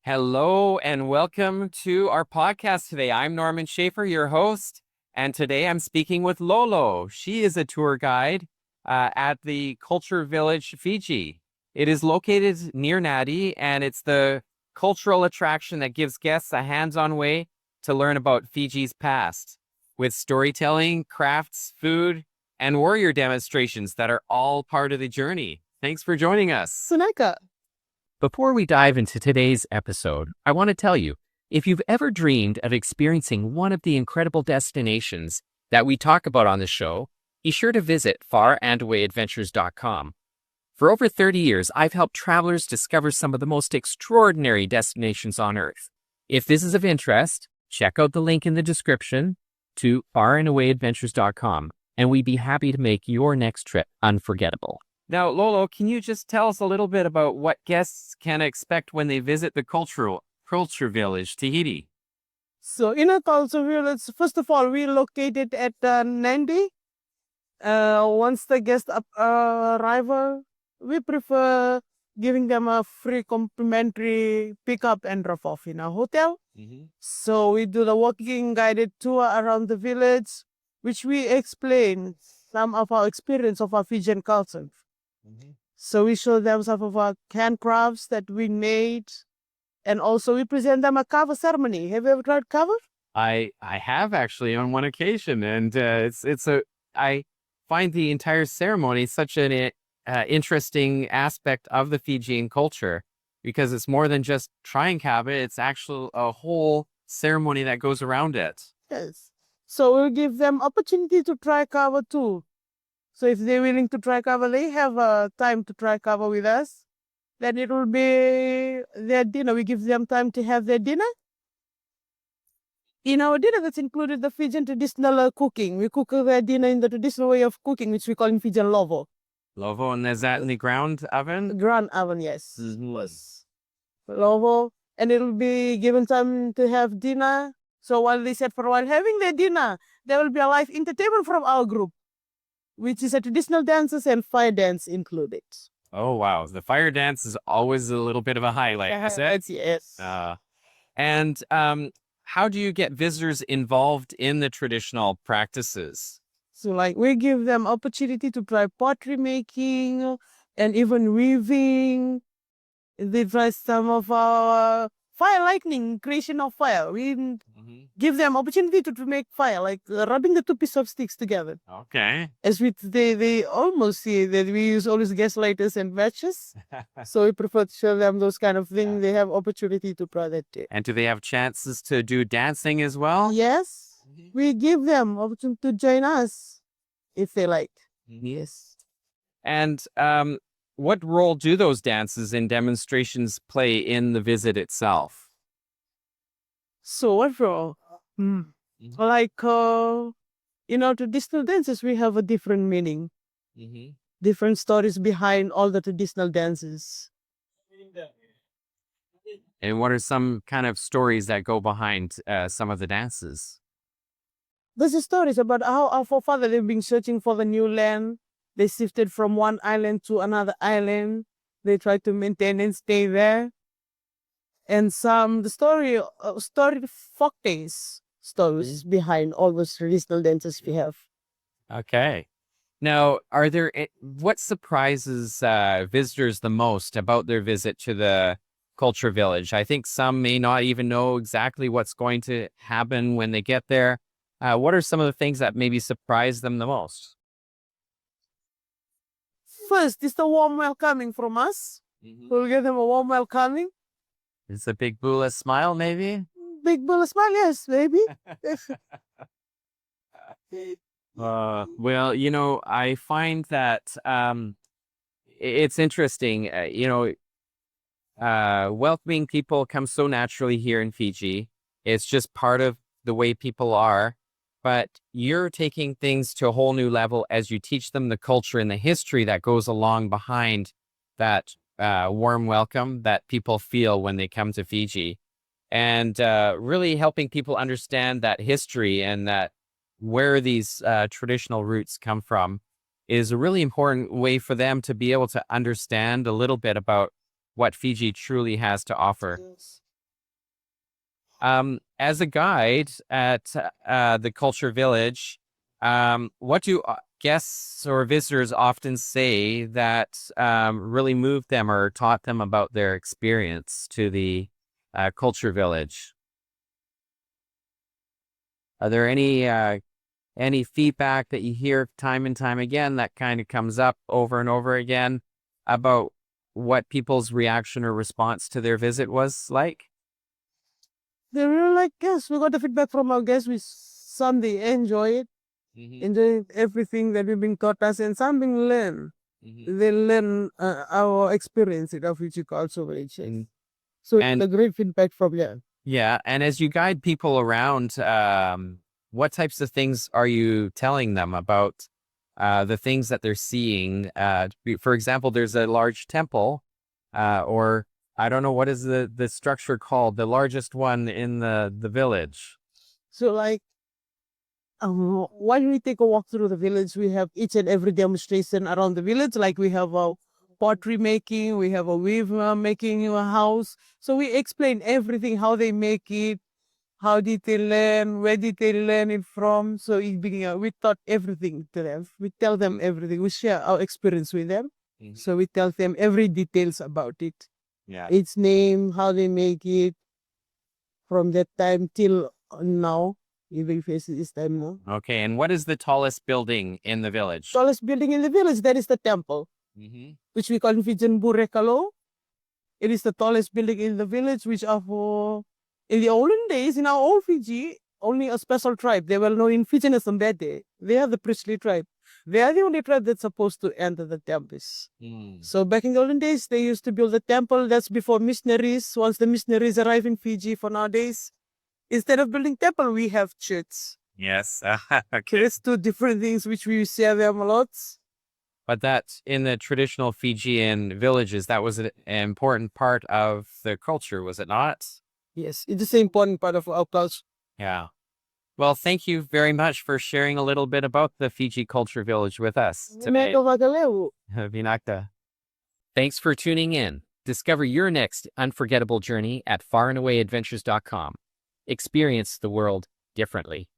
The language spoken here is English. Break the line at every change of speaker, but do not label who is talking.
Hello and welcome to our podcast today. I'm Norman Schafer, your host, and today I'm speaking with Lolo. She is a tour guide at the Culture Village Fiji. It is located near Nadi, and it's the cultural attraction that gives guests a hands-on way to learn about Fiji's past, with storytelling, crafts, food, and warrior demonstrations that are all part of the journey. Thanks for joining us.
Sunaka.
Before we dive into today's episode, I want to tell you, if you've ever dreamed of experiencing one of the incredible destinations that we talk about on the show, be sure to visit farandawayadventures.com. For over 30 years, I've helped travelers discover some of the most extraordinary destinations on Earth. If this is of interest, check out the link in the description to farandawayadventures.com, and we'd be happy to make your next trip unforgettable. Now, Lolo, can you just tell us a little bit about what guests can expect when they visit the Culture Village, Tahiti?
So in a culture village, first of all, we located at Nadi. Once the guest arrival, we prefer giving them a free complimentary pickup and drop off in a hotel. So we do the walking guided tour around the village, which we explain some of our experience of our Fijian culture. So we show them some of our handcrafts that we made, and also we present them a kava ceremony. Have you ever tried kava?
I have actually on one occasion, and I find the entire ceremony such an interesting aspect of the Fijian culture because it's more than just trying kava; it's actually a whole ceremony that goes around it.
Yes. So we'll give them opportunity to try kava too. So if they're willing to try kava, they have time to try kava with us. Then it will be their dinner. We give them time to have their dinner. In our dinner, that's included the Fijian traditional cooking. We cook their dinner in the traditional way of cooking, which we call in Fijian Lovo.
Lovo, and is that in the ground oven?
Ground oven, yes.
Yes.
Lovo. And it will be given time to have dinner. So while they said for a while having their dinner, there will be a live entertainment from our group, which is a traditional dances and fire dance included.
Oh, wow. The fire dance is always a little bit of a highlight, is it?
Yes.
And how do you get visitors involved in the traditional practices?
So like we give them opportunity to try pottery making and even weaving. They try some of our fire lightning, creation of fire. We give them opportunity to make fire, like rubbing the two pieces of sticks together.
Okay.
As they almost see that we use always gas lighters and matches. So we prefer to show them those kind of things. They have opportunity to try that too.
And do they have chances to do dancing as well?
Yes. We give them opportunity to join us if they like. Yes.
And what role do those dances and demonstrations play in the visit itself?
So what role? Like traditional dances, we have a different meaning, different stories behind all the traditional dances.
And what are some kind of stories that go behind some of the dances?
There's stories about how our forefathers have been searching for the new land. They shifted from one island to another island. They tried to maintain and stay there. And the story folk tales stories behind all those traditional dances we have.
Okay. Now, what surprises visitors the most about their visit to the Culture Village? I think some may not even know exactly what's going to happen when they get there. What are some of the things that maybe surprise them the most?
First, it's the warm welcoming from us. We'll give them a warm welcoming.
It's a big bula smile, maybe?
Big bull smile, yes, baby.
Well, I find that it's interesting. Welcoming people comes so naturally here in Fiji. It's just part of the way people are. But you're taking things to a whole new level as you teach them the culture and the history that goes along behind that warm welcome that people feel when they come to Fiji. And really helping people understand that history and that where these traditional roots come from is a really important way for them to be able to understand a little bit about what Fiji truly has to offer. As a guide at the Culture Village, what do guests or visitors often say that really moved them or taught them about their experience to the Culture Village? Are there any feedback that you hear time and time again that kind of comes up over and over again about what people's reaction or response to their visit was like?
They really like, yes, we got the feedback from our guests. Some they enjoy it, enjoy everything that we've been taught us, and some being learn. They learn our experience in our future culture village. So it's
And
a great feedback from them.
yeah, and as you guide people around, what types of things are you telling them about the things that they're seeing? For example, there's a large temple, or I don't know what is the structure called, the largest one in the village.
So like, when we take a walk through the village, we have each and every demonstration around the village. Like we have a pottery making, we have a weaver making a house. So we explain everything, how they make it, how did they learn, where did they learn it from. So we taught everything to them. We tell them everything. We share our experience with them. So we tell them every details about it.
Yeah.
Its name, how they make it, from that time till now. Even face this time now.
Okay, and what is the tallest building in the village?
Tallest building in the village, that is the temple, which we call in Fijian Burekalo. It is the tallest building in the village, which are for, in the olden days, in our old Fiji, only a special tribe. They were known in Fijianism that day. They are the priestly tribe. They are the only tribe that's supposed to enter the temples. So back in the olden days, they used to build a temple. That's before missionaries. Once the missionaries arrive in Fiji for nowadays, instead of building temple, we have church.
Yes.
Okay. It's two different things which we share them a lot.
But that in the traditional Fijian villages, that was an important part of the culture, was it not?
Yes, it's the important part of our culture.
Yeah. Well, thank you very much for sharing a little bit about the Fiji Culture Village with us today. Vinakta. Thanks for tuning in. Discover your next unforgettable journey at farandawaядventures.com. Experience the world differently.